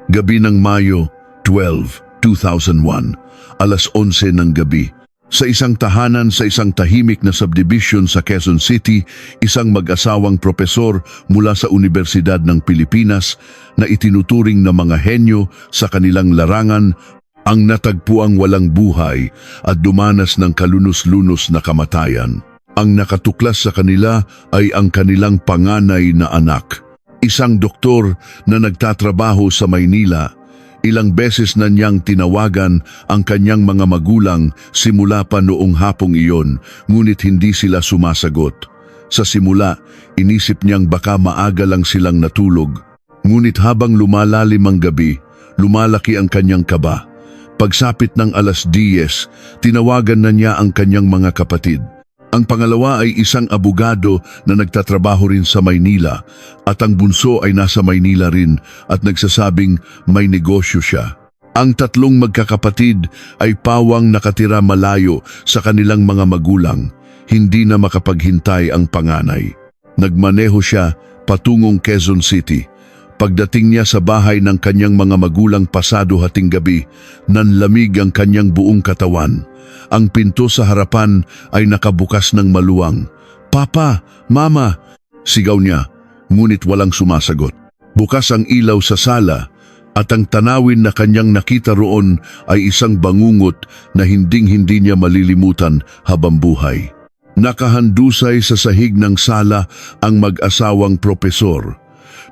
Gabi ng Mayo 12, 2001, alas 11 ng gabi. Sa isang tahanan sa isang tahimik na subdivision sa Quezon City, isang mag-asawang propesor mula sa Universidad ng Pilipinas na itinuturing na mga henyo sa kanilang larangan ang natagpuang walang buhay at dumanas ng kalunos-lunos na kamatayan. Ang nakatuklas sa kanila ay ang kanilang panganay na anak. Isang doktor na nagtatrabaho sa Maynila. Ilang beses na niyang tinawagan ang kanyang mga magulang simula pa noong hapong iyon, ngunit hindi sila sumasagot. Sa simula, inisip niyang baka maaga lang silang natulog. Ngunit habang lumalalim ang gabi, lumalaki ang kanyang kaba. Pagsapit ng alas 10, tinawagan na niya ang kanyang mga kapatid. Ang pangalawa ay isang abogado na nagtatrabaho rin sa Maynila at ang bunso ay nasa Maynila rin at nagsasabing may negosyo siya. Ang tatlong magkakapatid ay pawang nakatira malayo sa kanilang mga magulang, hindi na makapaghintay ang panganay. Nagmaneho siya patungong Quezon City. Pagdating niya sa bahay ng kanyang mga magulang pasado hating gabi, nanlamig ang kanyang buong katawan. Ang pinto sa harapan ay nakabukas ng maluwang. "Papa! Mama!" sigaw niya, ngunit walang sumasagot. Bukas ang ilaw sa sala at ang tanawin na kanyang nakita roon ay isang bangungot na hinding-hindi niya malilimutan habang buhay. Nakahandusay sa sahig ng sala ang mag-asawang propesor.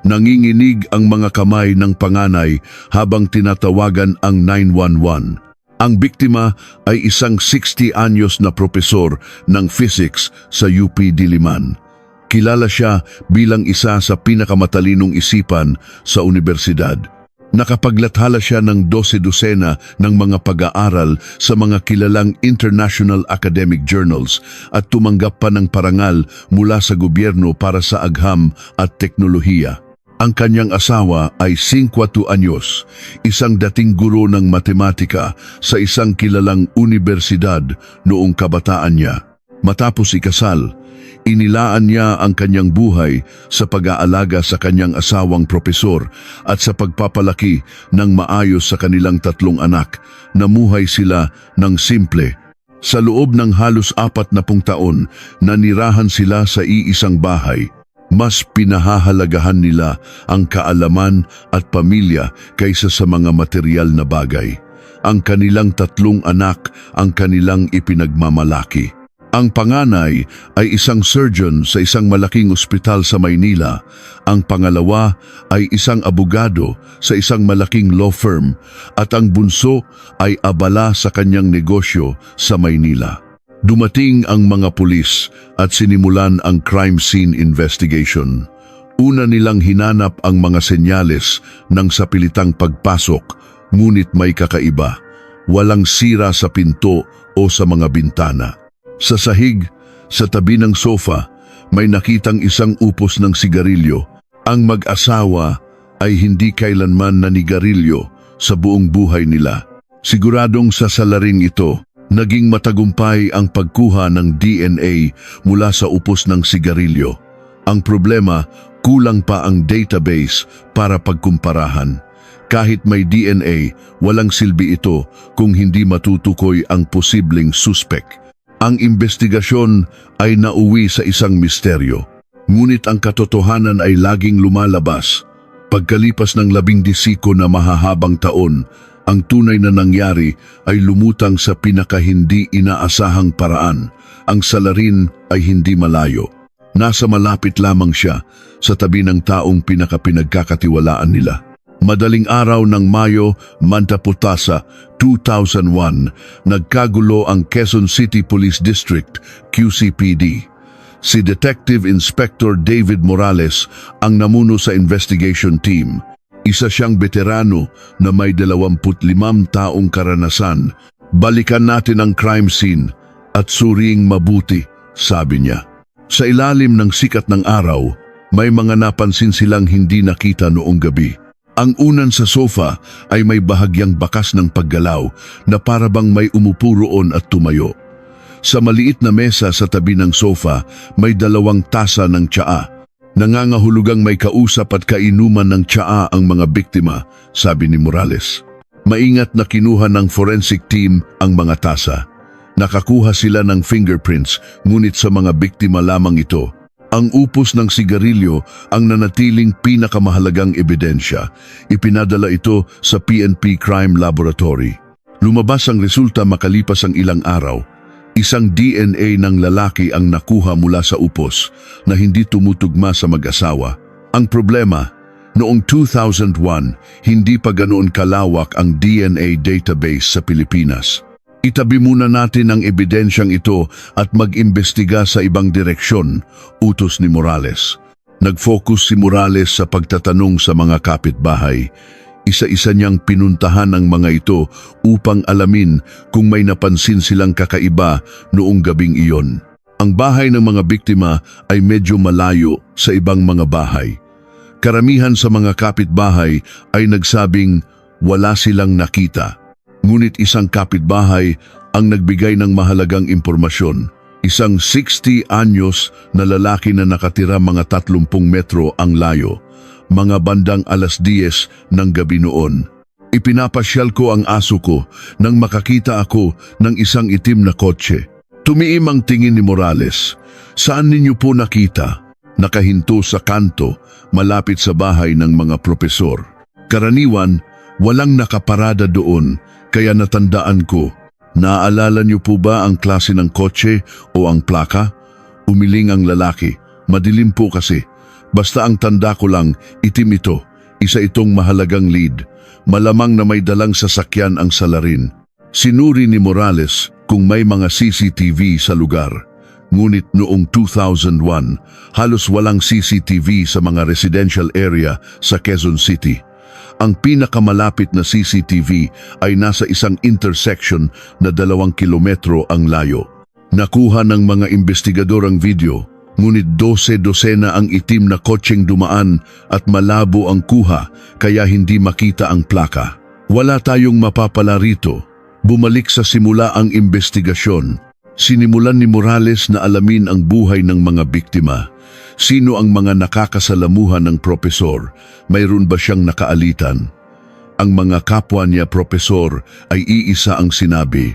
Nanginginig ang mga kamay ng panganay habang tinatawagan ang 911. Ang biktima ay isang 60 anyos na propesor ng physics sa UP Diliman. Kilala siya bilang isa sa pinakamatalinong isipan sa universidad. Nakapaglathala siya ng 12 dosena ng mga pag-aaral sa mga kilalang international academic journals at tumanggap pa ng parangal mula sa gobyerno para sa agham at teknolohiya. Ang kanyang asawa ay 50 anyos, isang dating guro ng matematika sa isang kilalang universidad noong kabataan niya. Matapos ikasal, inilaan niya ang kanyang buhay sa pag-aalaga sa kanyang asawang propesor at sa pagpapalaki ng maayos sa kanilang tatlong anak. Namuhay sila ng simple. Sa loob ng halos 40 taon, nanirahan sila sa iisang bahay. Mas pinahahalagahan nila ang kaalaman at pamilya kaysa sa mga material na bagay. Ang kanilang tatlong anak ang kanilang ipinagmamalaki. Ang panganay ay isang surgeon sa isang malaking ospital sa Maynila. Ang pangalawa ay isang abogado sa isang malaking law firm at ang bunso ay abala sa kanyang negosyo sa Maynila. Dumating ang mga pulis at sinimulan ang crime scene investigation. Una nilang hinanap ang mga senyales ng sapilitang pagpasok, ngunit may kakaiba. Walang sira sa pinto o sa mga bintana. Sa sahig, sa tabi ng sofa, may nakitang isang upos ng sigarilyo. Ang mag-asawa ay hindi kailanman nanigarilyo sa buong buhay nila. Siguradong sa salarin ito, naging matagumpay ang pagkuha ng DNA mula sa upos ng sigarilyo. Ang problema, kulang pa ang database para pagkumparahan. Kahit may DNA, walang silbi ito kung hindi matutukoy ang posibleng suspek. Ang investigasyon ay nauwi sa isang misteryo. Ngunit ang katotohanan ay laging lumalabas. Pagkalipas ng 12 na mahahabang taon, ang tunay na nangyari ay lumutang sa pinakahindi inaasahang paraan. Ang salarin ay hindi malayo. Nasa malapit lamang siya sa tabi ng taong pinakapinagkakatiwalaan nila. Madaling araw ng Mayo, Mantaputasa, 2001, nagkagulo ang Quezon City Police District, QCPD. Si Detective Inspector David Morales ang namuno sa investigation team. Isa siyang veterano na may 25 taong karanasan. "Balikan natin ang crime scene at suriing mabuti," sabi niya. Sa ilalim ng sikat ng araw, may mga napansin silang hindi nakita noong gabi. Ang unan sa sofa ay may bahagyang bakas ng paggalaw na parabang may umupo roon at tumayo. Sa maliit na mesa sa tabi ng sofa, may 2 tasa ng tsaa. Nangangahulugang may kausap at kainuman ng tsaa ang mga biktima, sabi ni Morales. Maingat na kinuha ng forensic team ang mga tasa. Nakakuha sila ng fingerprints, ngunit sa mga biktima lamang ito. Ang upos ng sigarilyo ang nanatiling pinakamahalagang ebidensya. Ipinadala ito sa PNP Crime Laboratory. Lumabas ang resulta makalipas ang ilang araw. Isang DNA ng lalaki ang nakuha mula sa upos na hindi tumutugma sa mag-asawa. Ang problema, noong 2001, hindi pa ganoon kalawak ang DNA database sa Pilipinas. Itabi muna natin ang ebidensyang ito at mag-imbestiga sa ibang direksyon, utos ni Morales. Nag-focus si Morales sa pagtatanong sa mga kapitbahay. Isa-isa niyang pinuntahan ang mga ito upang alamin kung may napansin silang kakaiba noong gabing iyon. Ang bahay ng mga biktima ay medyo malayo sa ibang mga bahay. Karamihan sa mga kapitbahay ay nagsabing wala silang nakita. Ngunit isang kapitbahay ang nagbigay ng mahalagang impormasyon. Isang 60 anyos na lalaki na nakatira mga 30 metro ang layo. Mga bandang 10:00 ng gabi noon. Ipinapasyal ko ang aso ko nang makakita ako ng isang itim na kotse. Tumiim ang tingin ni Morales. Saan ninyo po nakita? Nakahinto sa kanto, malapit sa bahay ng mga propesor. Karaniwan, walang nakaparada doon, kaya natandaan ko. Naaalala niyo po ba ang klase ng kotse o ang plaka? Umiling ang lalaki. Madilim po kasi. Basta ang tanda ko lang, itim ito. Isa itong mahalagang lead. Malamang na may dalang sasakyan ang salarin. Sinuri ni Morales kung may mga CCTV sa lugar. Ngunit noong 2001, halos walang CCTV sa mga residential area sa Quezon City. Ang pinakamalapit na CCTV ay nasa isang intersection na 2 kilometro ang layo. Nakuha ng mga investigador ang video, ngunit 12 ang itim na kotseng dumaan at malabo ang kuha kaya hindi makita ang plaka. Wala tayong mapapala rito. Bumalik sa simula ang investigasyon. Sinimulan ni Morales na alamin ang buhay ng mga biktima. Sino ang mga nakakasalamuhan ng propesor? Mayroon ba siyang nakaalitan? Ang mga kapwa niya propesor ay iisa ang sinabi.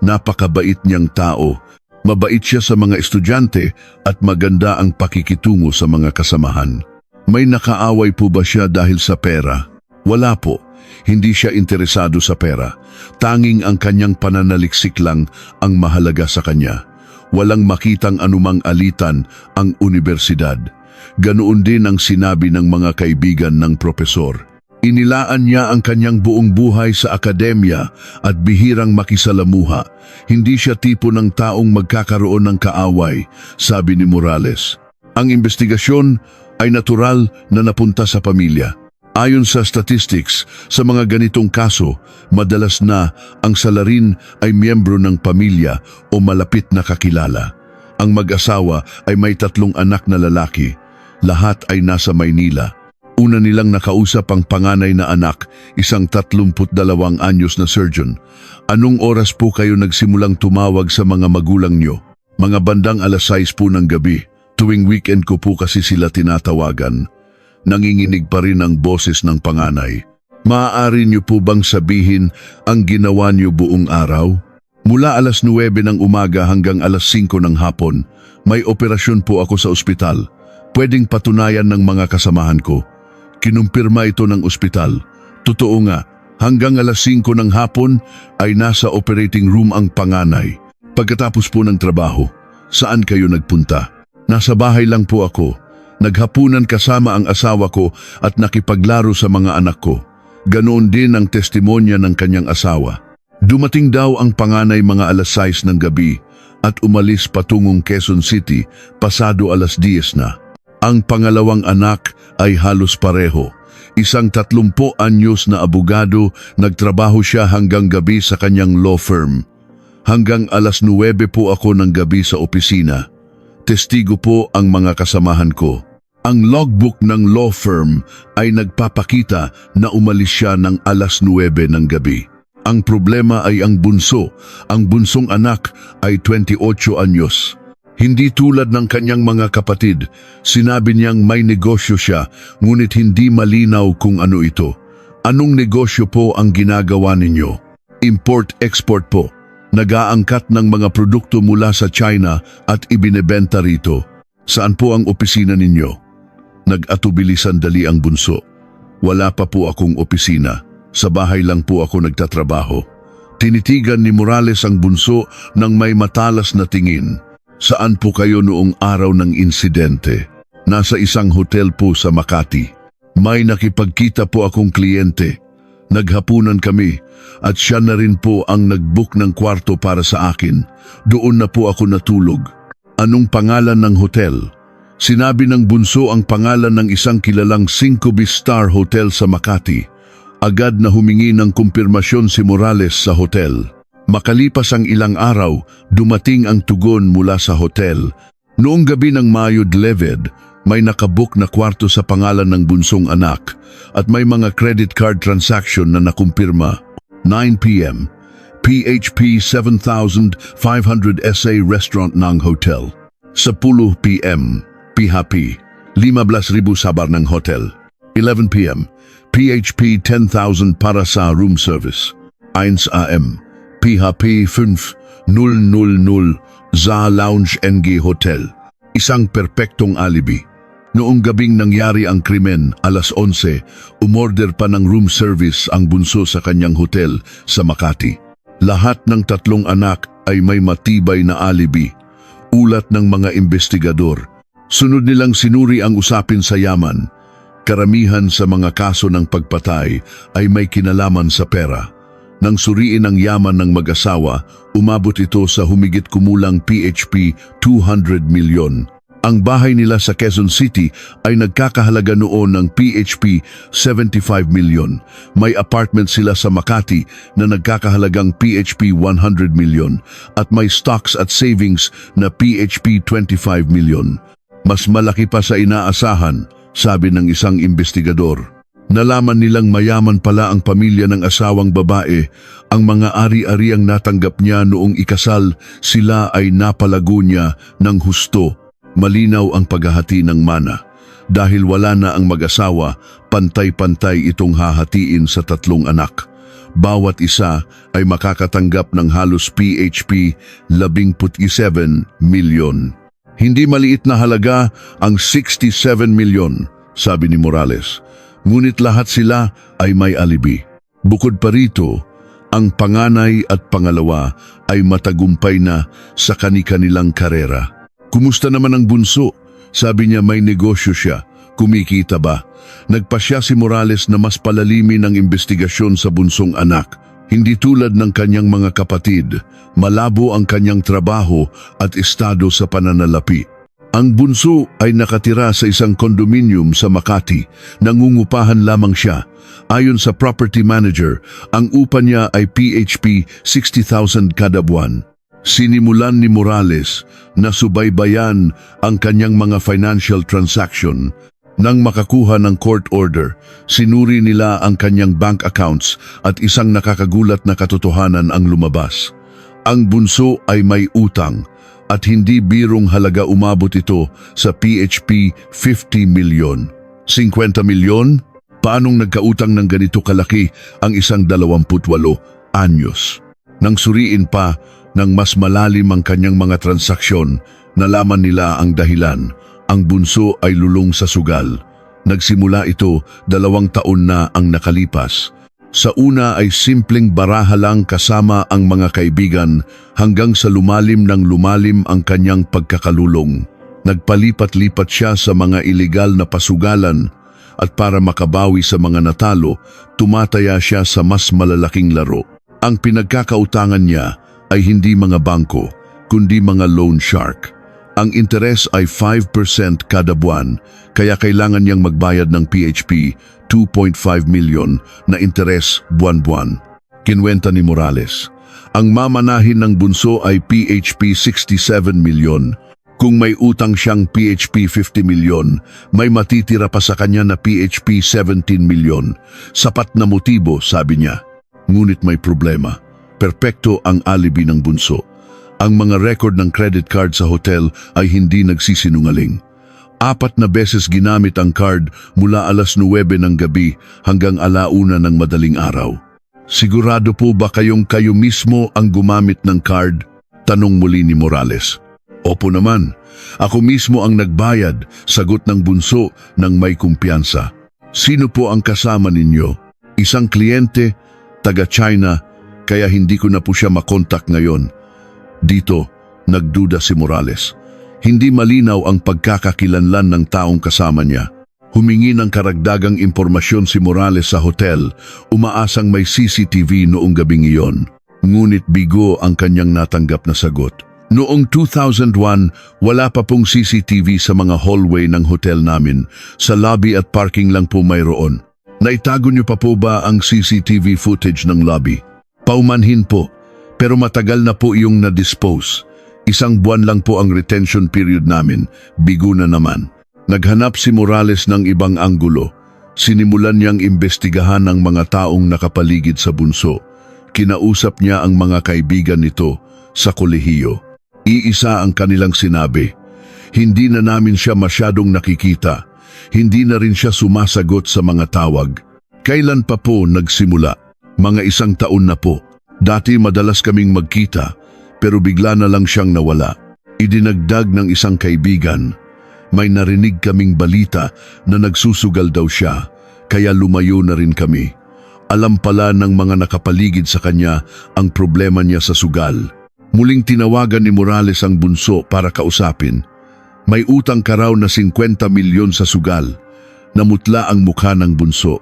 Napakabait niyang tao. Mabait siya sa mga estudyante at maganda ang pakikitungo sa mga kasamahan. May nakaaway po ba siya dahil sa pera? Wala po. Hindi siya interesado sa pera. Tanging ang kanyang pananaliksik lang ang mahalaga sa kanya. Walang makitang anumang alitan ang universidad. Ganoon din ang sinabi ng mga kaibigan ng propesor. Inilaan niya ang kanyang buong buhay sa akademya at bihirang makisalamuha. Hindi siya tipo ng taong magkakaroon ng kaaway, sabi ni Morales. Ang investigasyon ay natural na napunta sa pamilya. Ayon sa statistics, sa mga ganitong kaso, madalas na ang salarin ay miyembro ng pamilya o malapit na kakilala. Ang mag-asawa ay may 3 anak na lalaki. Lahat ay nasa Maynila. Una nilang nakausap ang panganay na anak, isang 32 anyos na surgeon. Anong oras po kayo nagsimulang tumawag sa mga magulang nyo? Mga bandang 6:00 po ng gabi. Tuwing weekend ko po kasi sila tinatawagan. Nanginginig pa rin ang boses ng panganay. Maaari niyo po bang sabihin ang ginawa niyo buong araw? Mula 9:00 ng umaga hanggang 5:00 ng hapon, may operasyon po ako sa ospital. Pwedeng patunayan ng mga kasamahan ko. Kinumpirma ito ng ospital. Totoo nga, hanggang 5:00 ng hapon ay nasa operating room ang panganay. Pagkatapos po ng trabaho, saan kayo nagpunta? Nasa bahay lang po ako. Naghapunan kasama ang asawa ko at nakipaglaro sa mga anak ko. Ganoon din ang testimonya ng kanyang asawa. Dumating daw ang panganay mga 6:00 ng gabi at umalis patungong Quezon City pasado 10:00 na. Ang pangalawang anak ay halos pareho. Isang 30 anyos na abogado, nagtrabaho siya hanggang gabi sa kanyang law firm. Hanggang 9:00 po ako ng gabi sa opisina. Testigo po ang mga kasamahan ko. Ang logbook ng law firm ay nagpapakita na umalis siya ng 9:00 ng gabi. Ang problema ay ang bunso. Ang bunsong anak ay 28 anyos. Hindi tulad ng kanyang mga kapatid, sinabi niyang may negosyo siya, ngunit hindi malinaw kung ano ito. Anong negosyo po ang ginagawa ninyo? Import-export po. Nag-aangkat ng mga produkto mula sa China at ibinebenta rito. Saan po ang opisina ninyo? Nag-atubili sandali ang bunso. Wala pa po akong opisina. Sa bahay lang po ako nagtatrabaho. Tinitigan ni Morales ang bunso ng may matalas na tingin. Saan po kayo noong araw ng insidente? Nasa isang hotel po sa Makati. May nakipagkita po akong kliyente. Naghapunan kami at siya na rin po ang nag-book ng kwarto para sa akin. Doon na po ako natulog. Anong pangalan ng hotel? Sinabi ng bunso ang pangalan ng isang kilalang 5-star hotel sa Makati. Agad na humingi ng kumpirmasyon si Morales sa hotel. Makalipas ang ilang araw, dumating ang tugon mula sa hotel. Noong gabi ng Mayo 11, may nakabook na kwarto sa pangalan ng bunsong anak at may mga credit card transaction na nakumpirma. 9 p.m. PHP 7,500 SA Restaurant ng hotel. 10 p.m. PHP 15,000 sabar ng hotel. 11 p.m. PHP 10,000 para sa room service. 1 a.m. PHP 5,000 za Lounge NG Hotel. Isang perpektong alibi. Noong gabing nangyari ang krimen, alas 11, umorder pa ng room service ang bunso sa kanyang hotel sa Makati. Lahat ng 3 anak ay may matibay na alibi. Ulat ng mga investigador. Sunod nilang sinuri ang usapin sa yaman. Karamihan sa mga kaso ng pagpatay ay may kinalaman sa pera. Nang suriin ang yaman ng mag-asawa, umabot ito sa humigit kumulang PHP 200 milyon. Ang bahay nila sa Quezon City ay nagkakahalaga noon ng PHP 75 milyon. May apartment sila sa Makati na nagkakahalagang PHP 100 milyon at may stocks at savings na PHP 25 milyon. Mas malaki pa sa inaasahan, sabi ng isang investigador. Nalaman nilang mayaman pala ang pamilya ng asawang babae. Ang mga ari-ariang natanggap niya noong ikasal, sila ay napalago niya ng husto. Malinaw ang paghahati ng mana. Dahil wala na ang mag-asawa, pantay-pantay itong hahatiin sa 3 anak. Bawat isa ay makakatanggap ng halos PHP 17 milyon. Hindi maliit na halaga ang 67 milyon, sabi ni Morales. Ngunit lahat sila ay may alibi. Bukod pa rito, ang panganay at pangalawa ay matagumpay na sa kani-kanilang karera. Kumusta naman ang bunso? Sabi niya may negosyo siya. Kumikita ba? Nagpasya si Morales na mas palalimin ang investigasyon sa bunsong anak. Hindi tulad ng kanyang mga kapatid, malabo ang kanyang trabaho at estado sa pananalapi. Ang bunso ay nakatira sa isang kondominium sa Makati. Nangungupahan lamang siya. Ayon sa property manager, ang upa niya ay PHP 60,000 kada buwan. Sinimulan ni Morales na subaybayan ang kanyang mga financial transaction. Nang makakuha ng court order, sinuri nila ang kanyang bank accounts at isang nakakagulat na katotohanan ang lumabas. Ang bunso ay may utang at hindi birong halaga umabot ito sa PHP 50 milyon. 50 milyon? Paanong nagkautang ng ganito kalaki ang isang 28 anyos? Nang suriin pa ng mas malalim ang kanyang mga transaksyon, nalaman nila ang dahilan. Ang bunso ay lulong sa sugal. Nagsimula ito 2 taon na ang nakalipas. Sa una ay simpleng baraha lang kasama ang mga kaibigan hanggang sa lumalim ng lumalim ang kanyang pagkakalulong. Nagpalipat-lipat siya sa mga ilegal na pasugalan at para makabawi sa mga natalo, tumataya siya sa mas malalaking laro. Ang pinagkakautangan niya ay hindi mga bangko, kundi mga loan shark. Ang interes ay 5% kada buwan, kaya kailangan niyang magbayad ng PHP 2.5 milyon na interes buwan-buwan. Kinwenta ni Morales. Ang mamanahin ng bunso ay PHP 67 milyon. Kung may utang siyang PHP 50 milyon, may matitira pa sa kanya na PHP 17 milyon. Sapat na motibo, sabi niya. Ngunit may problema. Perpekto ang alibi ng bunso. Ang mga record ng credit card sa hotel ay hindi nagsisinungaling. 4 na beses ginamit ang card mula alas 9 ng gabi hanggang 1:00 ng madaling araw. Sigurado po ba kayo mismo ang gumamit ng card? Tanong muli ni Morales. Opo naman, ako mismo ang nagbayad, sagot ng bunso ng may kumpiyansa. Sino po ang kasama ninyo? Isang kliyente, taga-China, kaya hindi ko na po siya makontak ngayon. Dito, nagduda si Morales. Hindi malinaw ang pagkakakilanlan ng taong kasama niya. Humingi ng karagdagang impormasyon si Morales sa hotel, umaasang may CCTV noong gabing iyon. Ngunit bigo ang kanyang natanggap na sagot. Noong 2001, wala pa pong CCTV sa mga hallway ng hotel namin. Sa lobby at parking lang po mayroon. Naitago niyo pa po ba ang CCTV footage ng lobby? Paumanhin po, pero matagal na po iyong na-dispose. 1 buwan lang po ang retention period namin, bigo na naman. Naghanap si Morales ng ibang anggulo. Sinimulan niyang imbestigahan ang mga taong nakapaligid sa bunso. Kinausap niya ang mga kaibigan nito sa kolehiyo. Iisa ang kanilang sinabi. Hindi na namin siya masyadong nakikita. Hindi na rin siya sumasagot sa mga tawag. Kailan pa po nagsimula? Mga 1 taon na po. Dati madalas kaming magkita, pero bigla na lang siyang nawala. Idinagdag ng isang kaibigan, may narinig kaming balita na nagsusugal daw siya, kaya lumayo na rin kami. Alam pala ng mga nakapaligid sa kanya ang problema niya sa sugal. Muling tinawagan ni Morales ang bunso para kausapin. May utang ka raw na 50 milyon sa sugal. Namutla ang mukha ng bunso.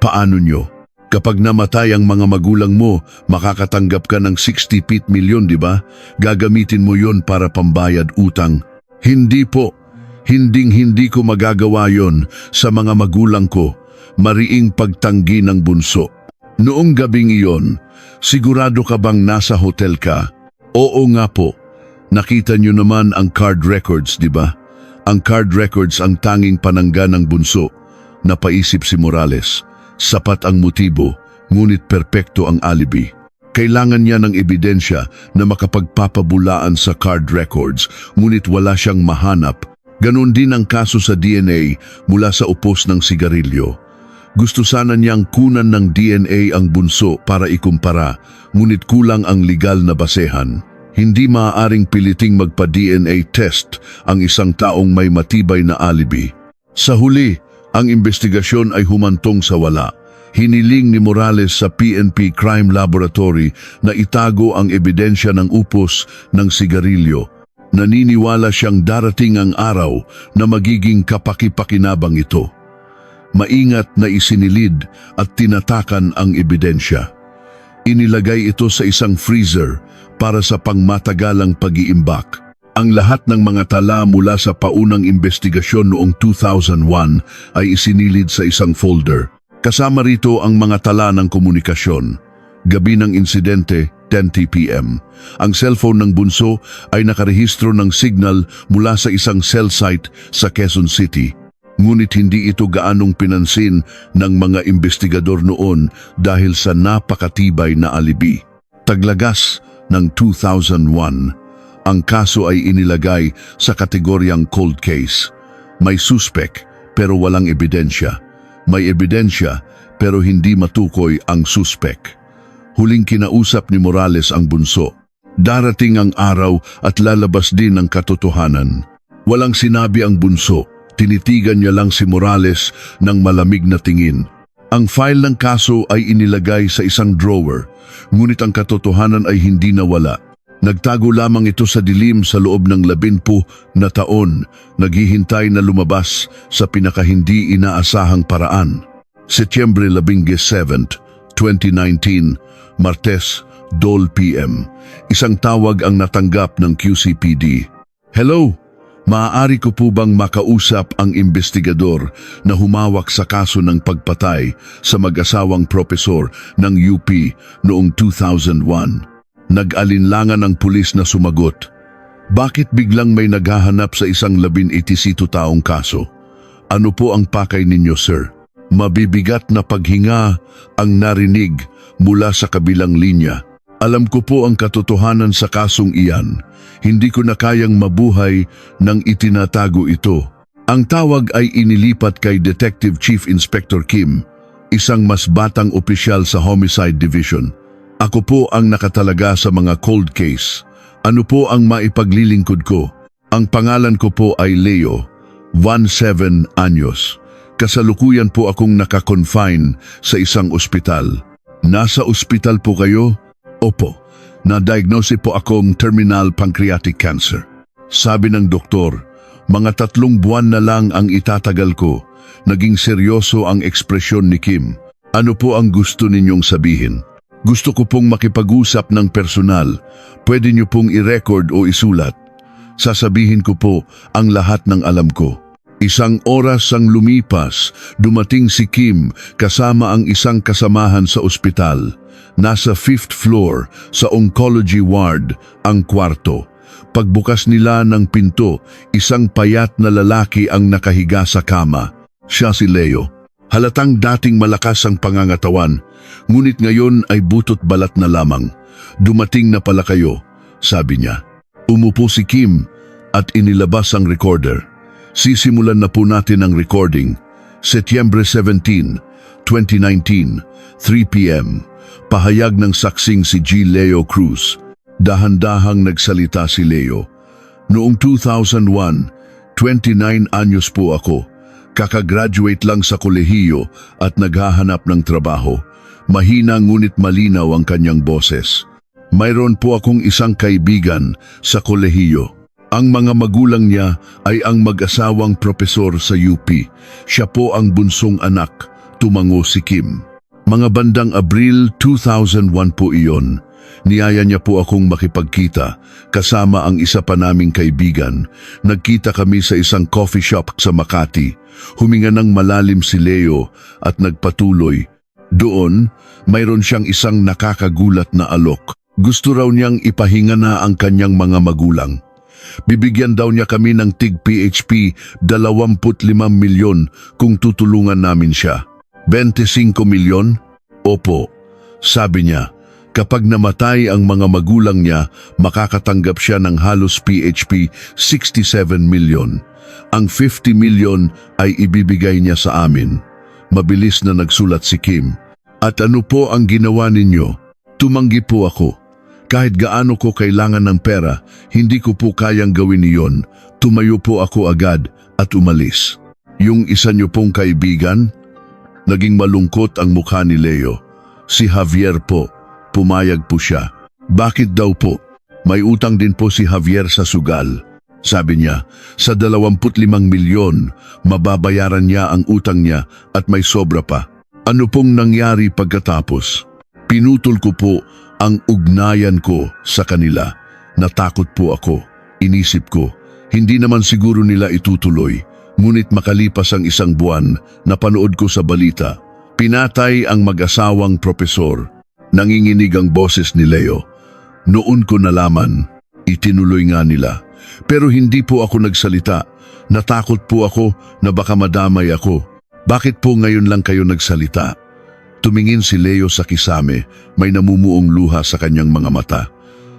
Paano nyo? Kapag namatay ang mga magulang mo, makakatanggap ka ng 68 milyon, di ba? Gagamitin mo yon para pambayad utang. Hindi po. Hindi ko magagawa yon sa mga magulang ko. Mariing pagtanggi ng bunso. Noong gabing iyon, sigurado ka bang nasa hotel ka? Oo nga po. Nakita nyo naman ang card records, di ba? Ang card records ang tanging panangga ng bunso. Napaisip si Morales. Sapat ang motibo, ngunit perpekto ang alibi. Kailangan niya ng ebidensya na makapagpapabulaan sa card records, ngunit wala siyang mahanap. Ganon din ang kaso sa DNA mula sa upos ng sigarilyo. Gusto sana niyang kunan ng DNA ang bunso para ikumpara, ngunit kulang ang legal na basehan. Hindi maaaring piliting magpa-DNA test ang isang taong may matibay na alibi. Sa huli, ang investigasyon ay humantong sa wala. Hiniling ni Morales sa PNP Crime Laboratory na itago ang ebidensya ng upos ng sigarilyo. Naniniwala siyang darating ang araw na magiging kapaki-pakinabang ito. Maingat na isinilid at tinatakan ang ebidensya. Inilagay ito sa isang freezer para sa pangmatagalang pag-iimbak. Ang lahat ng mga tala mula sa paunang investigasyon noong 2001 ay isinilid sa isang folder. Kasama rito ang mga tala ng komunikasyon. Gabi ng insidente, 10 p.m. Ang cellphone ng bunso ay nakarehistro ng signal mula sa isang cell site sa Quezon City. Ngunit hindi ito gaanong pinansin ng mga investigador noon dahil sa napakatibay na alibi. Taglagas ng 2001, ang kaso ay inilagay sa kategoryang cold case. May suspek pero walang ebidensya. May ebidensya pero hindi matukoy ang suspek. Huling kinausap ni Morales ang bunso. Darating ang araw at lalabas din ang katotohanan. Walang sinabi ang bunso. Tinitigan niya lang si Morales ng malamig na tingin. Ang file ng kaso ay inilagay sa isang drawer, ngunit ang katotohanan ay hindi nawala. Nagtago lamang ito sa dilim sa loob ng 10 na taon, naghihintay na lumabas sa pinakahindi inaasahang paraan. Setyembre 17, 2019, Martes, 12 p.m. Isang tawag ang natanggap ng QCPD. Hello, maaari ko po bang makausap ang investigador na humawak sa kaso ng pagpatay sa mag-asawang propesor ng UP noong 2001? Nag-alinlangan ang pulis na sumagot. Bakit biglang may naghahanap sa isang 17 taong kaso? Ano po ang pakay ninyo, sir? Mabibigat na paghinga ang narinig mula sa kabilang linya. Alam ko po ang katotohanan sa kasong iyan. Hindi ko na kayang mabuhay nang itinatago ito. Ang tawag ay inilipat kay Detective Chief Inspector Kim, isang mas batang opisyal sa Homicide Division. Ako po ang nakatalaga sa mga cold case. Ano po ang maipaglilingkod ko? Ang pangalan ko po ay Leo, 17 anyos. Kasalukuyan po akong naka-confine sa isang ospital. Nasa ospital po kayo? Opo, na-diagnose po akong terminal pancreatic cancer. Sabi ng doktor, mga 3 buwan na lang ang itatagal ko. Naging seryoso ang ekspresyon ni Kim. Ano po ang gusto ninyong sabihin? Gusto ko pong makipag-usap ng personal. Pwede niyo pong i-record o isulat. Sasabihin ko po ang lahat ng alam ko. 1 oras ang lumipas, dumating si Kim kasama ang isang kasamahan sa ospital. Nasa 5th floor sa oncology ward ang kwarto. Pagbukas nila ng pinto, isang payat na lalaki ang nakahiga sa kama. Siya si Leo. Halatang dating malakas ang pangangatawan, ngunit ngayon ay butot balat na lamang. Dumating na pala kayo, sabi niya. Umupo si Kim at inilabas ang recorder. Sisimulan na po natin ang recording. Setyembre 17, 2019, 3 p.m. Pahayag ng saksing si G. Leo Cruz. Dahan-dahang nagsalita si Leo. Noong 2001, 29 anyos po ako. Kakagraduate lang sa kolehiyo at naghahanap ng trabaho. Mahina ngunit malinaw ang kanyang boses. Mayroon po akong isang kaibigan sa kolehiyo. Ang mga magulang niya ay ang mag-asawang propesor sa UP. Siya po ang bunsong anak, tumango si Kim. Mga bandang Abril 2001 po iyon. Niyaya niya po akong makipagkita, kasama ang isa pa naming kaibigan. Nagkita kami sa isang coffee shop sa Makati. Huminga ng malalim si Leo at nagpatuloy. Doon, mayroon siyang isang nakakagulat na alok. Gusto raw niyang ipahinga na ang kanyang mga magulang. Bibigyan daw niya kami ng tig-PHP 25 milyon kung tutulungan namin siya. 25 milyon? Opo, sabi niya. Kapag namatay ang mga magulang niya, makakatanggap siya ng halos PHP 67 milyon. Ang 50 milyon ay ibibigay niya sa amin. Mabilis na nagsulat si Kim. At ano po ang ginawa ninyo? Tumanggi po ako. Kahit gaano ko kailangan ng pera, hindi ko po kayang gawin iyon. Tumayo po ako agad at umalis. Yung isa niyo pong kaibigan? Naging malungkot ang mukha ni Leo. Si Javier po. Pumayag po siya. Bakit daw po? May utang din po si Javier sa sugal. Sabi niya, sa 25 milyon, mababayaran niya ang utang niya at may sobra pa. Ano pong nangyari pagkatapos? Pinutol ko po ang ugnayan ko sa kanila. Natakot po ako. Inisip ko, hindi naman siguro nila itutuloy. Ngunit makalipas ang 1 buwan, napanood ko sa balita. Pinatay ang mag-asawang propesor. Nanginginig ang boses ni Leo. Noon ko nalaman, itinuloy nga nila. Pero hindi po ako nagsalita. Natakot po ako na baka madamay ako. Bakit po ngayon lang kayo nagsalita? Tumingin si Leo sa kisame, may namumuong luha sa kanyang mga mata.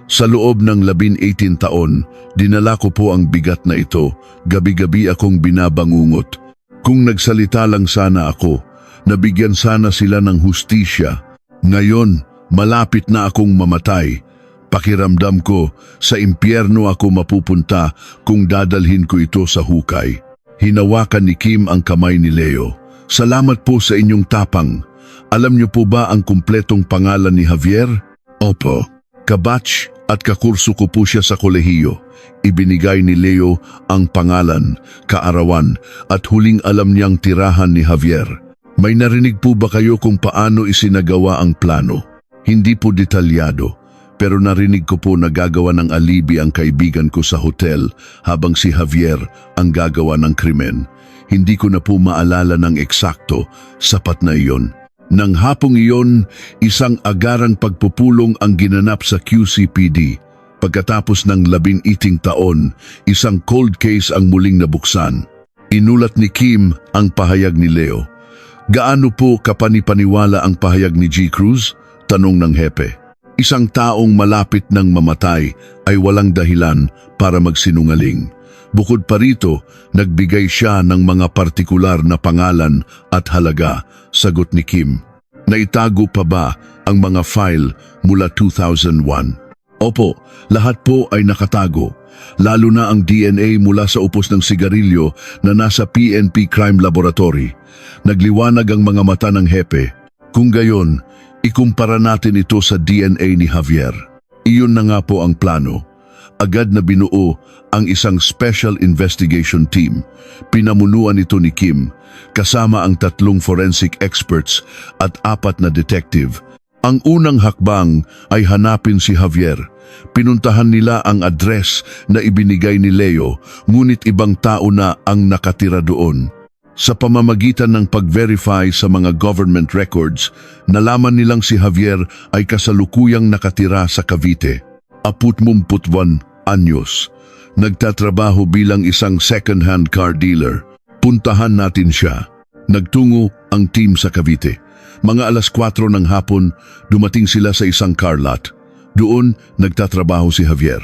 Sa loob ng 18 taon, dinala ko po ang bigat na ito. Gabi-gabi akong binabangungot. Kung nagsalita lang sana ako, nabigyan sana sila ng hustisya. Ngayon, malapit na akong mamatay. Pakiramdam ko, sa impyerno ako mapupunta kung dadalhin ko ito sa hukay. Hinawakan ni Kim ang kamay ni Leo. Salamat po sa inyong tapang. Alam niyo po ba ang kumpletong pangalan ni Javier? Opo. Kabatch at kakurso ko po siya sa kolehiyo. Ibinigay ni Leo ang pangalan, kaarawan at huling alam niyang tirahan ni Javier. May narinig po ba kayo kung paano isinagawa ang plano? Hindi po detalyado, pero narinig ko po na gagawa ng alibi ang kaibigan ko sa hotel habang si Javier ang gagawa ng krimen. Hindi ko na po maalala ng eksakto, sapat na iyon. Nang hapong iyon, isang agarang pagpupulong ang ginanap sa QCPD. Pagkatapos ng 11 taon, isang cold case ang muling nabuksan. Inulat ni Kim ang pahayag ni Leo. Gaano po kapanipaniwala ang pahayag ni G. Cruz? Tanong ng hepe. Isang taong malapit ng mamatay ay walang dahilan para magsinungaling. Bukod pa rito, nagbigay siya ng mga partikular na pangalan at halaga, sagot ni Kim. Naitago pa ba ang mga file mula 2001? Opo, lahat po ay nakatago. Lalo na ang DNA mula sa upos ng sigarilyo na nasa PNP Crime Laboratory. Nagliwanag ang mga mata ng hepe. Kung gayon, ikumpara natin ito sa DNA ni Javier. Iyon na nga po ang plano. Agad na binuo ang isang special investigation team. Pinamunuan ito ni Kim, kasama ang 3 forensic experts at 4 na detective. Ang unang hakbang ay hanapin si Javier. Pinuntahan nila ang address na ibinigay ni Leo, ngunit ibang tao na ang nakatira doon. Sa pamamagitan ng pag-verify sa mga government records, nalaman nilang si Javier ay kasalukuyang nakatira sa Cavite. 41 anyos. Nagtatrabaho bilang isang second-hand car dealer. Puntahan natin siya. Nagtungo ang team sa Cavite. Mga 4:00 ng hapon, dumating sila sa isang car lot. Doon, nagtatrabaho si Javier.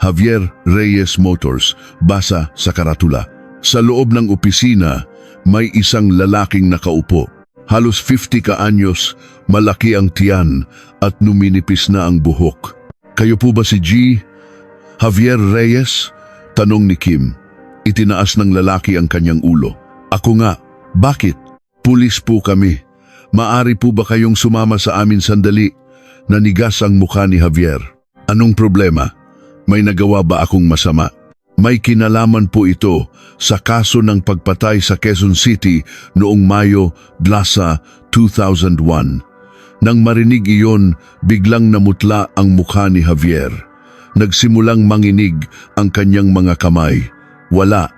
Javier Reyes Motors, basa sa karatula. Sa loob ng opisina, may isang lalaking nakaupo. Halos 50 kaanyos, malaki ang tiyan at numinipis na ang buhok. Kayo po ba si G? Javier Reyes? Tanong ni Kim. Itinaas ng lalaki ang kanyang ulo. Ako nga. Bakit? Pulis po kami. Maari po ba kayong sumama sa amin sandali? Nanigas ang mukha ni Javier. Anong problema? May nagawa ba akong masama? May kinalaman po ito sa kaso ng pagpatay sa Quezon City noong Mayo, 2001. Nang marinig iyon, biglang namutla ang mukha ni Javier. Nagsimulang manginig ang kanyang mga kamay. Wala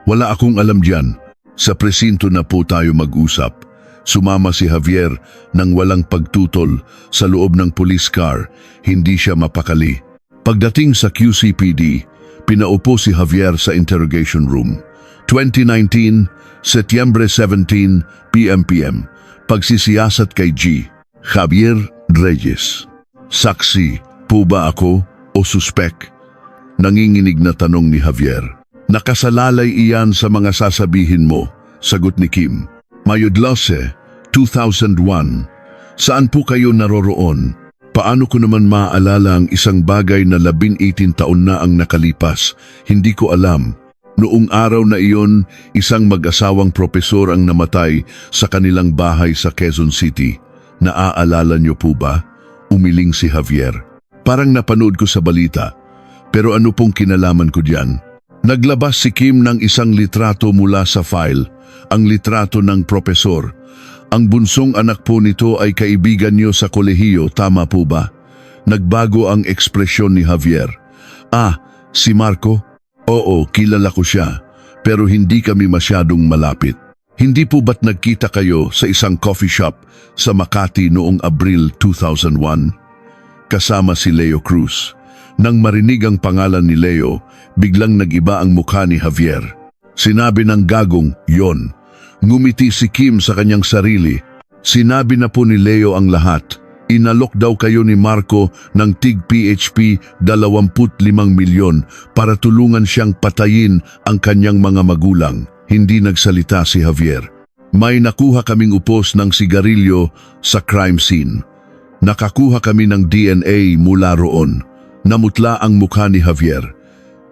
akong alam diyan. Sa presinto na po tayo mag-usap. Sumama si Javier nang walang pagtutol sa loob ng police car, hindi siya mapakali. Pagdating sa QCPD, pinaupo si Javier sa interrogation room. 2019, Setyembre 17, PM. Pagsisiyasat kay G. Javier Reyes. Saksi, po ba ako o suspek? Nanginginig na tanong ni Javier. Nakasalalay iyan sa mga sasabihin mo, sagot ni Kim. Mayo 12, 2001. Saan po kayo naroroon? Paano ko naman maaalala ang isang bagay na 18 taon na ang nakalipas? Hindi ko alam. Noong araw na iyon, isang mag-asawang propesor ang namatay sa kanilang bahay sa Quezon City. Naaalala niyo po ba? Umiling si Javier. Parang napanood ko sa balita. Pero ano pong kinalaman ko diyan? Naglabas si Kim ng isang litrato mula sa file, ang litrato ng propesor. Ang bunsong anak po nito ay kaibigan niyo sa kolehiyo, tama po ba? Nagbago ang ekspresyon ni Javier. Ah, si Marco? Oo, kilala ko siya, pero hindi kami masyadong malapit. Hindi po ba't nagkita kayo sa isang coffee shop sa Makati noong Abril 2001? Kasama si Leo Cruz. Nang marinig ang pangalan ni Leo, biglang nag-iba ang mukha ni Javier. Sinabi ng gagong, yon. Ngumiti si Kim sa kanyang sarili. Sinabi na po ni Leo ang lahat. Inalok daw kayo ni Marco ng tig PHP 25 milyon para tulungan siyang patayin ang kanyang mga magulang. Hindi nagsalita si Javier. May nakuha kaming upos ng sigarilyo sa crime scene. Nakakuha kami ng DNA mula roon. Namutla ang mukha ni Javier.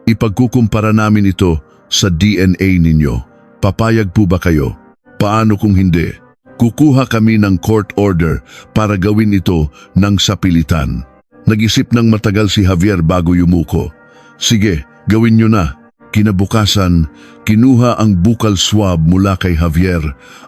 Ipagkukumpara namin ito sa DNA ninyo. Papayag po ba kayo? Paano kung hindi? Kukuha kami ng court order para gawin ito ng sapilitan. Nag-isip ng matagal si Javier bago yumuko. Sige, gawin nyo na. Kinabukasan, kinuha ang buccal swab mula kay Javier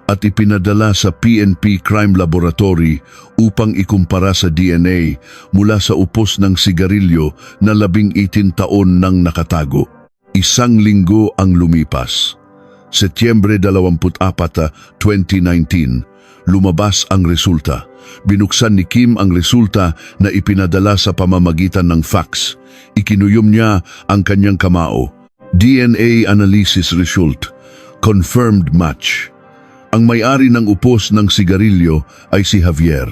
at ipinadala sa PNP Crime Laboratory upang ikumpara sa DNA mula sa upos ng sigarilyo na 18 taon nang nakatago. 1 linggo ang lumipas. Setyembre 24, 2019, lumabas ang resulta. Binuksan ni Kim ang resulta na ipinadala sa pamamagitan ng fax. Ikinuyom niya ang kanyang kamao. DNA analysis result. Confirmed match. Ang may-ari ng upos ng sigarilyo ay si Javier.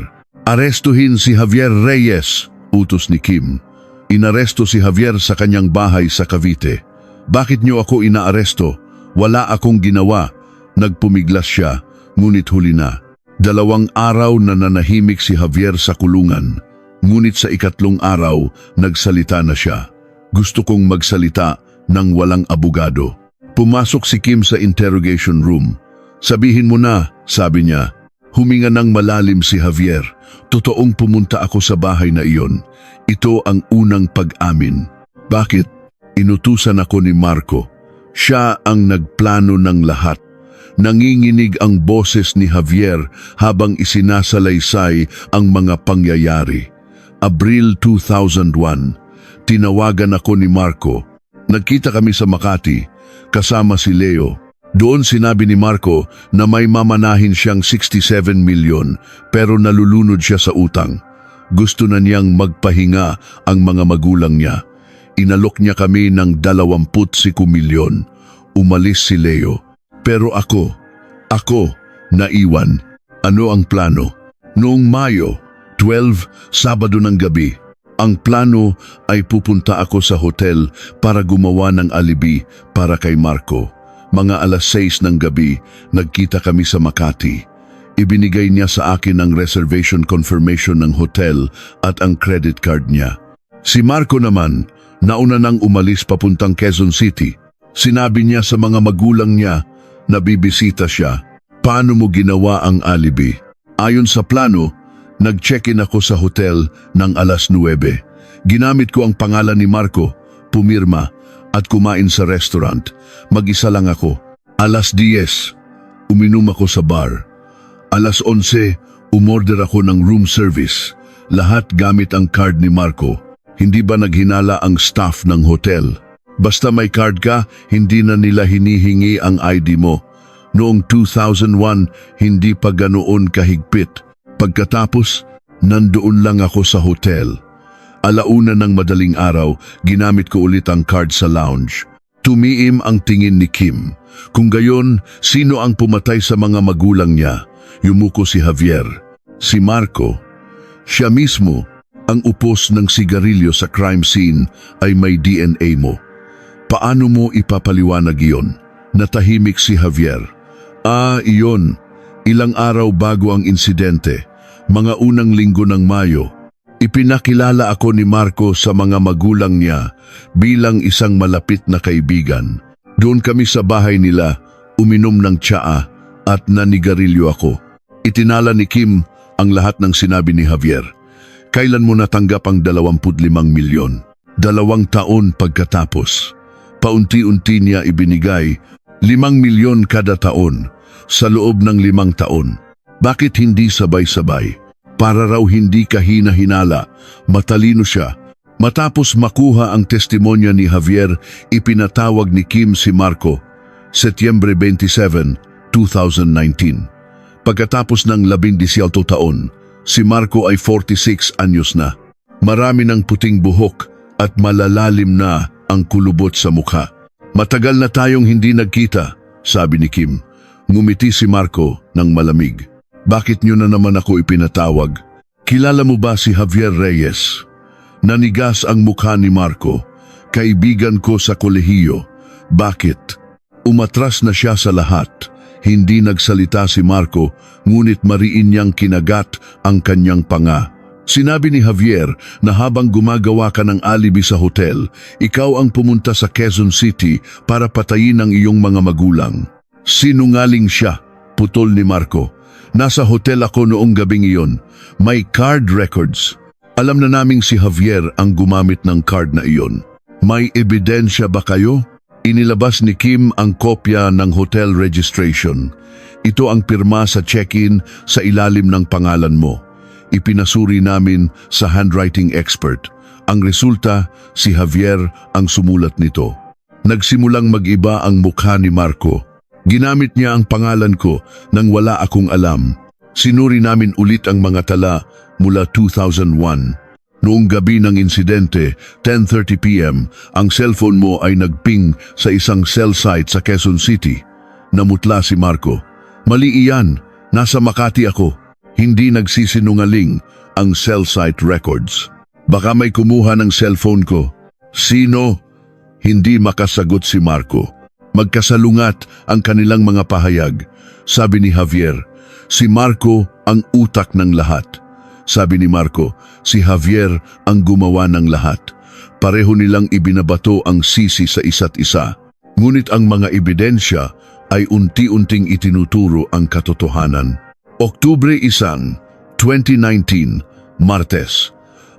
Arestuhin si Javier Reyes, Utos ni Kim. Inaresto si Javier sa kanyang bahay sa Cavite. Bakit niyo ako inaaresto? Wala akong ginawa. Nagpumiglas siya, ngunit huli na. 2 araw na nanahimik si Javier sa kulungan. Ngunit sa 3 araw, nagsalita na siya. Gusto kong magsalita nang walang abogado. Pumasok si Kim sa interrogation room. Sabihin mo na, sabi niya. Huminga ng malalim si Javier. Totoong pumunta ako sa bahay na iyon. Ito ang unang pag-amin. Bakit? Inutusan ako ni Marco. Siya ang nagplano ng lahat. Nanginginig ang boses ni Javier habang isinasalaysay ang mga pangyayari. Abril 2001, tinawagan ako ni Marco. Nagkita kami sa Makati, kasama si Leo. Doon sinabi ni Marco na may mamanahin siyang 67 milyon pero nalulunod siya sa utang. Gusto na niyang magpahinga ang mga magulang niya. Inalok niya kami ng 25 milyon. Umalis si Leo. Pero ako, naiwan. Ano ang plano? Noong Mayo 12, Sabado ng gabi, ang plano ay pupunta ako sa hotel para gumawa ng alibi para kay Marco. Mga alas 6 ng gabi, nagkita kami sa Makati. Ibinigay niya sa akin ang reservation confirmation ng hotel at ang credit card niya. Si Marco naman, nauna nang umalis papuntang Quezon City. Sinabi niya sa mga magulang niya na bibisita siya. Paano mo ginawa ang alibi? Ayon sa plano, nag-check-in ako sa hotel ng alas 9. Ginamit ko ang pangalan ni Marco, pumirma, at kumain sa restaurant. Mag-isa lang ako. Alas 10, uminom ako sa bar. Alas 11, umorder ako ng room service. Lahat gamit ang card ni Marco. Hindi ba naghinala ang staff ng hotel? Basta may card ka, hindi na nila hinihingi ang ID mo. Noong 2001, hindi pa ganoon kahigpit. Pagkatapos, nandoon lang ako sa hotel. Alauna ng madaling araw, ginamit ko ulit ang card sa lounge. Tumiim ang tingin ni Kim. Kung gayon, sino ang pumatay sa mga magulang niya? Yumuko si Javier. Si Marco. Siya mismo, ang upos ng sigarilyo sa crime scene ay may DNA mo. Paano mo ipapaliwanag iyon? Natahimik si Javier. Iyon. Ilang araw bago ang insidente, mga unang linggo ng Mayo, ipinakilala ako ni Marco sa mga magulang niya bilang isang malapit na kaibigan. Doon kami sa bahay nila, uminom ng tsaa at nanigarilyo ako. Itinala ni Kim ang lahat ng sinabi ni Javier. Kailan mo natanggap ang 25 milyon? 2 taon pagkatapos. Paunti-unti niya ibinigay 5 milyon kada taon sa loob ng 5 taon. Bakit hindi sabay-sabay? Para raw hindi kahina-hinala, matalino siya. Matapos makuha ang testimonya ni Javier, ipinatawag ni Kim si Marco, Setyembre 27, 2019. Pagkatapos ng 18 taon, si Marco ay 46 anyos na. Marami ng puting buhok at malalalim na ang kulubot sa mukha. Matagal na tayong hindi nagkita, sabi ni Kim. Ngumiti si Marco ng malamig. Bakit niyo na naman ako ipinatawag? Kilala mo ba si Javier Reyes? Nanigas ang mukha ni Marco. Kaibigan ko sa kolehiyo. Bakit? Umatras na siya sa lahat. Hindi nagsalita si Marco, ngunit mariin niyang kinagat ang kanyang panga. Sinabi ni Javier na habang gumagawa ka ng alibi sa hotel, ikaw ang pumunta sa Quezon City para patayin ang iyong mga magulang. Sinungaling siya, putol ni Marco. Nasa hotel ako noong gabing iyon. May card records. Alam na naming si Javier ang gumamit ng card na iyon. May ebidensya ba kayo? Inilabas ni Kim ang kopya ng hotel registration. Ito ang pirma sa check-in sa ilalim ng pangalan mo. Ipinasuri namin sa handwriting expert. Ang resulta, si Javier ang sumulat nito. Nagsimulang mag-iba ang mukha ni Marco. Ginamit niya ang pangalan ko nang wala akong alam. Sinuri namin ulit ang mga tala mula 2001. Noong gabi ng insidente, 10:30 p.m., ang cellphone mo ay nagping sa isang cell site sa Quezon City. Namutla si Marco. Mali iyan, nasa Makati ako. Hindi nagsisinungaling ang cell site records. Baka may kumuha ng cellphone ko. Sino? Hindi makasagot si Marco. Magkasalungat ang kanilang mga pahayag. Sabi ni Javier, si Marco ang utak ng lahat. Sabi ni Marco, si Javier ang gumawa ng lahat. Pareho nilang ibinabato ang sisi sa isa't isa. Ngunit ang mga ebidensya ay unti-unting itinuturo ang katotohanan. Oktubre 1, 2019, Martes.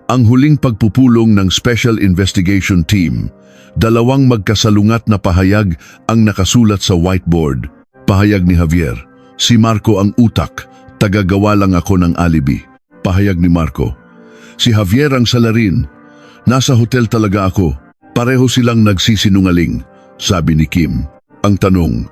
Ang huling pagpupulong ng Special Investigation Team. Dalawang magkasalungat na pahayag ang nakasulat sa whiteboard. Pahayag ni Javier, si Marco ang utak, tagagawa lang ako ng alibi. Pahayag ni Marco, si Javier ang salarin. Nasa hotel talaga ako. Pareho silang nagsisinungaling, sabi ni Kim. Ang tanong,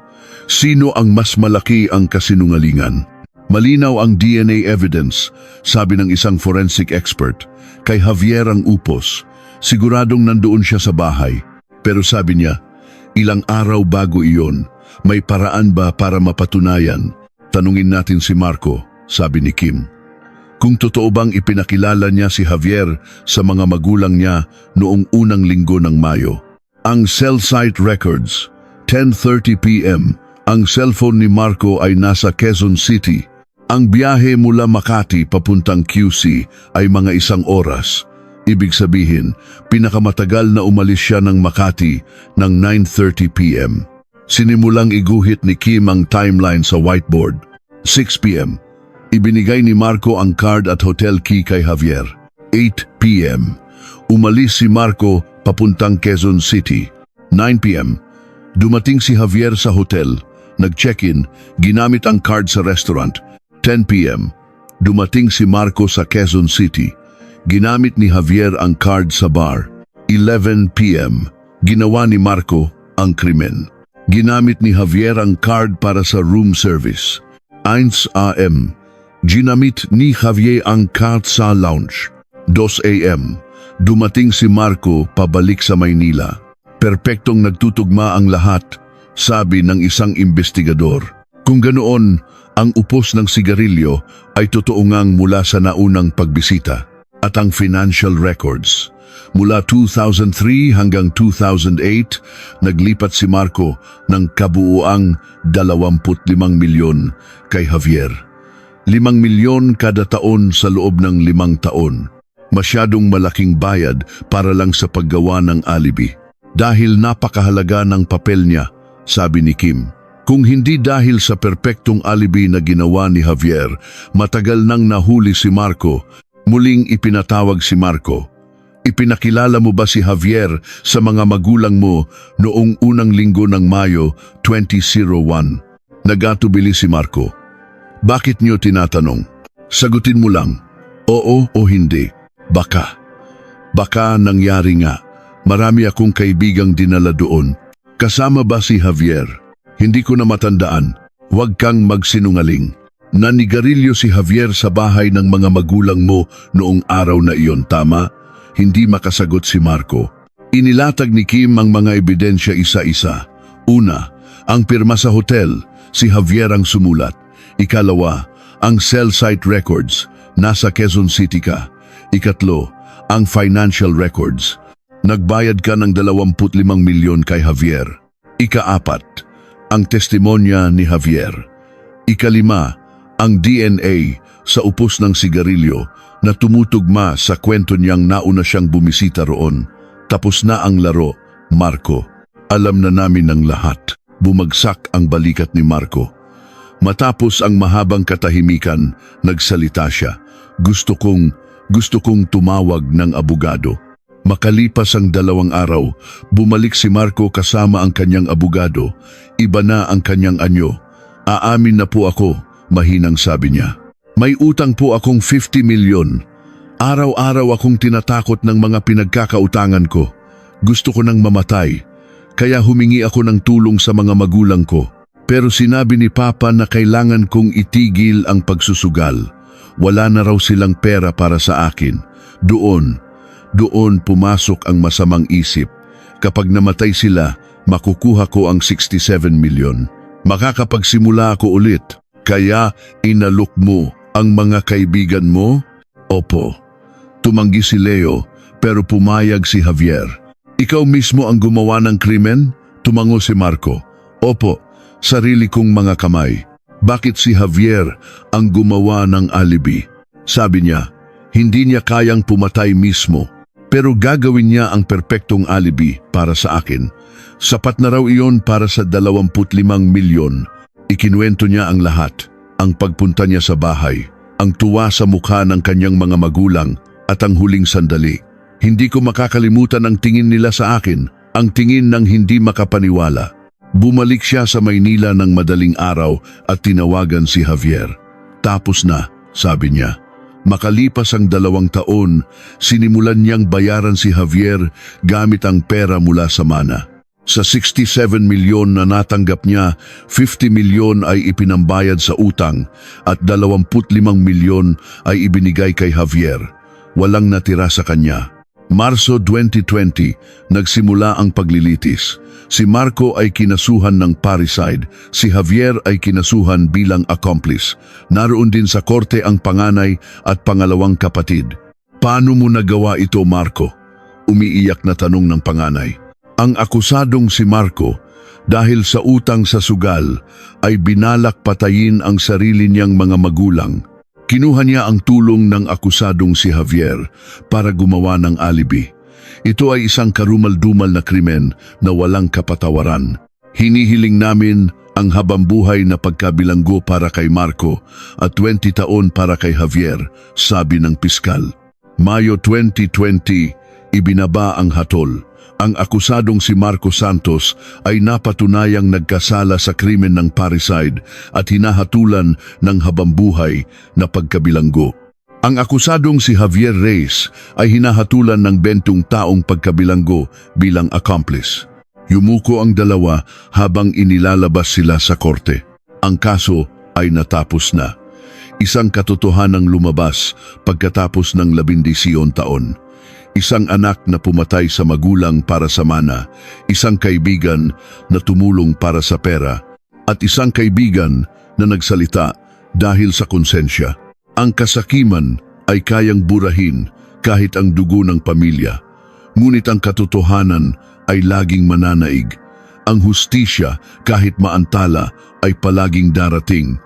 sino ang mas malaki ang kasinungalingan? Malinaw ang DNA evidence, sabi ng isang forensic expert. Kay Javier ang upos. Siguradong nandoon siya sa bahay. Pero sabi niya, ilang araw bago iyon, may paraan ba para mapatunayan? Tanungin natin si Marco, sabi ni Kim. Kung totoo bang ipinakilala niya si Javier sa mga magulang niya noong unang linggo ng Mayo. Ang cell site records, 10:30 p.m. Ang cellphone ni Marco ay nasa Quezon City. Ang biyahe mula Makati papuntang QC ay mga 1 oras. Ibig sabihin, pinakamatagal na umalis siya ng Makati ng 9:30 p.m. Sinimulang iguhit ni Kim ang timeline sa whiteboard. 6 p.m. Ibinigay ni Marco ang card at hotel key kay Javier. 8 p.m. Umalis si Marco papuntang Quezon City. 9 p.m. Dumating si Javier sa hotel. Nag-check-in, ginamit ang card sa restaurant. 10 p.m. Dumating si Marco sa Quezon City. Ginamit ni Javier ang card sa bar. 11 p.m. Ginawa ni Marco ang krimen. Ginamit ni Javier ang card para sa room service. 1 a.m. Ginamit ni Javier ang card sa lounge. 2 a.m. Dumating si Marco pabalik sa Maynila. Perpektong nagtutugma ang lahat, sabi ng isang investigador. Kung ganoon, ang upos ng sigarilyo ay totoo ngang mula sa naunang pagbisita. At ang financial records. Mula 2003 hanggang 2008, naglipat si Marco ng kabuuang 25 milyon kay Javier. 5 milyon kada taon sa loob ng 5 taon. Masyadong malaking bayad para lang sa paggawa ng alibi. Dahil napakahalaga ng papel niya, sabi ni Kim. Kung hindi dahil sa perpektong alibi na ginawa ni Javier, matagal nang nahuli si Marco. Muling ipinatawag si Marco. Ipinakilala mo ba si Javier sa mga magulang mo noong unang linggo ng Mayo 2001? Nagatubili si Marco. Bakit niyo tinatanong? Sagutin mo lang, oo o hindi. Baka. Baka nangyari nga. Marami akong kaibigang dinala doon. Kasama ba si Javier? Hindi ko na matandaan. Huwag kang magsinungaling. Nanigarilyo si Javier sa bahay ng mga magulang mo noong araw na iyon, tama? Hindi makasagot si Marco. Inilatag ni Kim ang mga ebidensya isa-isa. Una, ang pirma sa hotel, si Javier ang sumulat. Ikalawa, ang cell site records, nasa Quezon City ka. Ikatlo, ang financial records. Nagbayad ka ng 25 milyon kay Javier. Ikaapat, ang testimonya ni Javier. Ikalima, ang DNA sa upos ng sigarilyo na tumutugma sa kwento niyang nauna siyang bumisita roon. Tapos na ang laro, Marco. Alam na namin ng lahat. Bumagsak ang balikat ni Marco. Matapos ang mahabang katahimikan, nagsalita siya. Gusto kong tumawag ng abogado. Makalipas ang 2 araw, bumalik si Marco kasama ang kanyang abogado. Iba na ang kanyang anyo. Aamin na po ako, mahinang sabi niya. May utang po akong 50 milyon. Araw-araw akong tinatakot ng mga pinagkakautangan ko. Gusto ko nang mamatay. Kaya humingi ako ng tulong sa mga magulang ko. Pero sinabi ni Papa na kailangan kong itigil ang pagsusugal. Wala na raw silang pera para sa akin. Doon pumasok ang masamang isip. Kapag namatay sila, makukuha ko ang 67 milyon. Makakapagsimula ako ulit. Kaya inalok mo ang mga kaibigan mo? Opo. Tumanggi si Leo pero pumayag si Javier. Ikaw mismo ang gumawa ng krimen? Tumango si Marco. Opo, sarili kong mga kamay. Bakit si Javier ang gumawa ng alibi? Sabi niya, hindi niya kayang pumatay mismo. Pero gagawin niya ang perpektong alibi para sa akin. Sapat na raw iyon para sa 25 milyon. Ikinuwento niya ang lahat. Ang pagpunta niya sa bahay, ang tuwa sa mukha ng kanyang mga magulang at ang huling sandali. Hindi ko makakalimutan ang tingin nila sa akin, ang tingin ng hindi makapaniwala. Bumalik siya sa Maynila ng madaling araw at tinawagan si Javier. Tapos na, sabi niya. Makalipas ang 2 taon, sinimulan niyang bayaran si Javier gamit ang pera mula sa mana. Sa 67 milyon na natanggap niya, 50 milyon ay ipinambayad sa utang at 25 milyon ay ibinigay kay Javier. Walang natira sa kanya. Marso 2020, nagsimula ang paglilitis. Si Marco ay kinasuhan ng parricide, si Javier ay kinasuhan bilang accomplice. Naroon din sa korte ang panganay at pangalawang kapatid. Paano mo nagawa ito, Marco? Umiiyak na tanong ng panganay. Ang akusadong si Marco, dahil sa utang sa sugal, ay binalak patayin ang sarili niyang mga magulang. Kinuha niya ang tulong ng akusadong si Javier para gumawa ng alibi. Ito ay isang karumal-dumal na krimen na walang kapatawaran. Hinihiling namin ang habambuhay na pagkabilanggo para kay Marco at 20 taon para kay Javier, sabi ng piskal. Mayo 2020, ibinaba ang hatol. Ang akusadong si Marco Santos ay napatunayang nagkasala sa krimen ng parricide at hinahatulan ng habambuhay na pagkabilanggo. Ang akusadong si Javier Reyes ay hinahatulan ng 20 taong pagkabilanggo bilang accomplice. Yumuko ang dalawa habang inilalabas sila sa korte. Ang kaso ay natapos na. Isang katotohanang lumabas pagkatapos ng 19 taon. Isang anak na pumatay sa magulang para sa mana, isang kaibigan na tumulong para sa pera, at isang kaibigan na nagsalita dahil sa konsensya. Ang kasakiman ay kayang burahin kahit ang dugo ng pamilya. Ngunit ang katotohanan ay laging mananaig. Ang hustisya kahit maantala ay palaging darating.